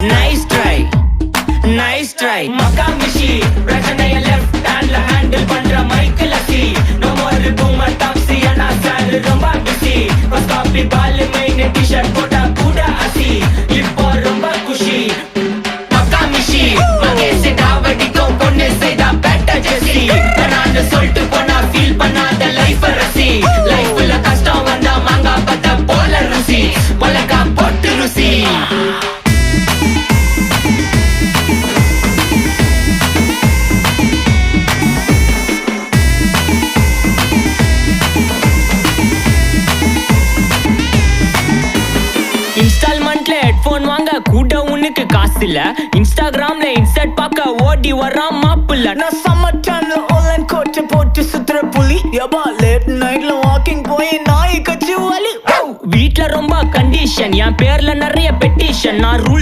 nice try nice try மக்கா மிஷி பிரச்சனைய left ஹேண்ட்ல handle பண்ற மைக்கேல் அசி நோ மோர் பூமர் டாக்ஸி அண்ணா சார் ரொம்ப பிஸி ஃபர்ஸ்ட் காப்பி பால் மெயின் டி-ஷர்ட் போட்டா கூட அசி இப்போ ரொம்ப குஷி மக்கா மிஷி மகேஷ் டாவடிக்கும் பொண்ணு செய்தா பெட்ட ஜெசி நான் சொல்லிட்டு போனா ஃபீல் பண்ணாத லைஃப் ரசி லைஃப்ல கஷ்டம் வந்தா மாங்கா பத்த போல ருசி பலகா போட்டு ருசி இன்ஸ்டால்மெண்ட்ல ஹெட்போன் வாங்க கூட உனக்கு காசு இல்ல இன்ஸ்டாகிராம்ல இன்ஸ்டர்ட் பார்க்க ஓடி வரான் மாப்பிள்ள நான் சம்மர் டைம்ல ஆன்லைன் கோட்டை போட்டு சுத்துற புலி யபா லேட் நைட்ல வாக்கிங் போய் நாய் கச்சி வலி வீட்ல ரொம்ப கண்டிஷன் என் பேர்ல நிறைய பெட்டிஷன் நான் ரூல்